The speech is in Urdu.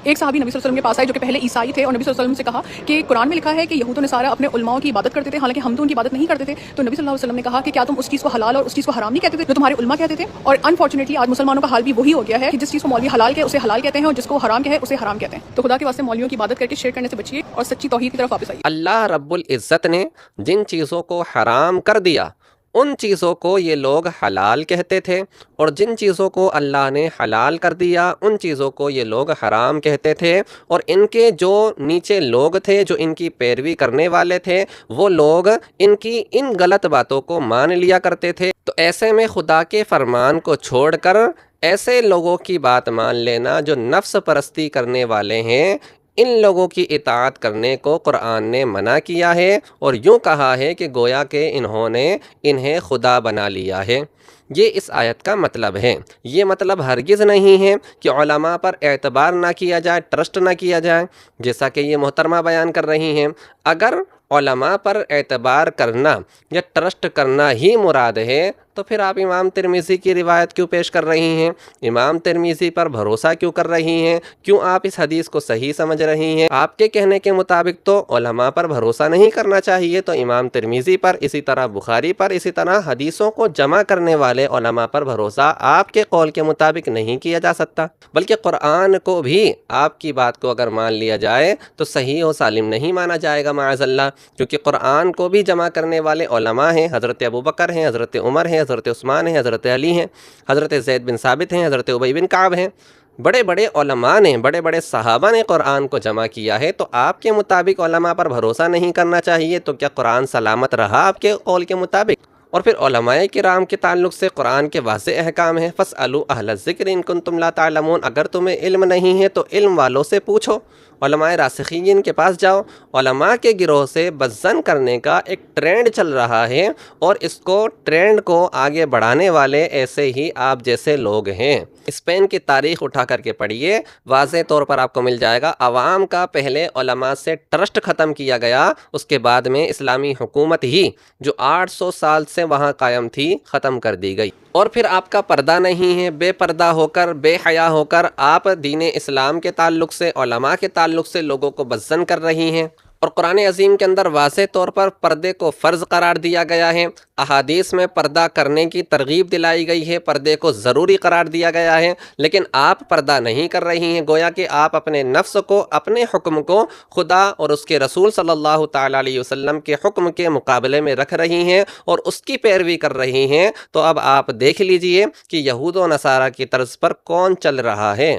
ایک صحابی نبی صلی اللہ علیہ وسلم کے پاس آئے جو کہ پہلے عیسائی تھے، اور نبی صلی اللہ علیہ وسلم سے کہا کہ قرآن میں لکھا ہے کہ یہود و نصارہ اپنے علماء کی عبادت کرتے تھے، حالانکہ ہم تو ان کی عبادت نہیں کرتے تھے. تو نبی صلی اللہ علیہ وسلم نے کہا کہ کیا تم اس چیز کو حلال اور اس چیز کو حرام نہیں کہتے تھے جو تمہارے علماء کہتے تھے؟ اور انفارچونیٹلی آج مسلمانوں کا حال بھی وہی ہو گیا ہے کہ جس چیز کو مولوی حلال کہے اسے حلال کہتے ہیں، اور جس کو حرام کہے اسے حرام کہتے ہیں. تو خدا کے واسطے مولویوں کی عبادت کر کے شرک کرنے سے بچیے اور سچی توحید کی طرف واپس آئیے. اللہ رب العزت نے جن چیزوں کو حرام کر دیا ان چیزوں کو یہ لوگ حلال کہتے تھے، اور جن چیزوں کو اللہ نے حلال کر دیا ان چیزوں کو یہ لوگ حرام کہتے تھے. اور ان کے جو نیچے لوگ تھے، جو ان کی پیروی کرنے والے تھے، وہ لوگ ان کی ان غلط باتوں کو مان لیا کرتے تھے. تو ایسے میں خدا کے فرمان کو چھوڑ کر ایسے لوگوں کی بات مان لینا جو نفس پرستی کرنے والے ہیں، ان لوگوں کی اطاعت کرنے کو قرآن نے منع کیا ہے، اور یوں کہا ہے کہ گویا کہ انہوں نے انہیں خدا بنا لیا ہے. یہ اس آیت کا مطلب ہے. یہ مطلب ہرگز نہیں ہے کہ علماء پر اعتبار نہ کیا جائے، ٹرسٹ نہ کیا جائے، جیسا کہ یہ محترمہ بیان کر رہی ہیں. اگر علماء پر اعتبار کرنا یا ٹرسٹ کرنا ہی مراد ہے تو پھر آپ امام ترمذی کی روایت کیوں پیش کر رہی ہیں؟ امام ترمذی پر بھروسہ کیوں کر رہی ہیں؟ کیوں آپ اس حدیث کو صحیح سمجھ رہی ہیں؟ آپ کے کہنے کے مطابق تو علماء پر بھروسہ نہیں کرنا چاہیے، تو امام ترمذی پر، اسی طرح بخاری پر، اسی طرح حدیثوں کو جمع کرنے والے علماء پر بھروسہ آپ کے قول کے مطابق نہیں کیا جا سکتا. بلکہ قرآن کو بھی آپ کی بات کو اگر مان لیا جائے تو صحیح و سالم نہیں مانا جائے گا معاذ اللہ، کیونکہ قرآن کو بھی جمع کرنے والے علماء ہیں. حضرت ابوبکر ہیں، حضرت عمر ہیں، حضرت عثمان ہیں، حضرت علی ہیں، حضرت زید بن ثابت ہیں، حضرت ابی بن کعب ہیں. بڑے بڑے علماء نے، بڑے بڑے صحابہ نے قرآن کو جمع کیا ہے. تو آپ کے مطابق علماء پر بھروسہ نہیں کرنا چاہیے، تو کیا قرآن سلامت رہا آپ کے قول کے مطابق؟ اور پھر علماء کرام کے تعلق سے قرآن کے واضح احکام ہیں. فَاسْأَلُوا أَهْلَ الذِّكْرِ إِن كُنتُمْ لَا تَعْلَمُونَ. اگر تمہیں علم نہیں ہے تو علم والوں سے پوچھو، علماء راسخین کے پاس جاؤ. علماء کے گروہ سے بزن کرنے کا ایک ٹرینڈ چل رہا ہے، اور اس کو ٹرینڈ کو آگے بڑھانے والے ایسے ہی آپ جیسے لوگ ہیں. اسپین کی تاریخ اٹھا کر کے پڑھیے، واضح طور پر آپ کو مل جائے گا. عوام کا پہلے علماء سے ٹرسٹ ختم کیا گیا، اس کے بعد میں اسلامی حکومت ہی جو 800 سال سے وہاں قائم تھی ختم کر دی گئی. اور پھر آپ کا پردہ نہیں ہے، بے پردہ ہو کر، بے حیا ہو کر آپ دین اسلام کے تعلق سے، علماء کے تعلق سے لوگوں کو بزن کر رہی ہیں. اور قرآن عظیم کے اندر واضح طور پر پردے کو فرض قرار دیا گیا ہے. احادیث میں پردہ کرنے کی ترغیب دلائی گئی ہے، پردے کو ضروری قرار دیا گیا ہے. لیکن آپ پردہ نہیں کر رہی ہیں، گویا کہ آپ اپنے نفس کو، اپنے حکم کو خدا اور اس کے رسول صلی اللہ تعالیٰ علیہ وسلم کے حکم کے مقابلے میں رکھ رہی ہیں اور اس کی پیروی کر رہی ہیں. تو اب آپ دیکھ لیجئے کہ یہود و نصارہ کی طرز پر کون چل رہا ہے.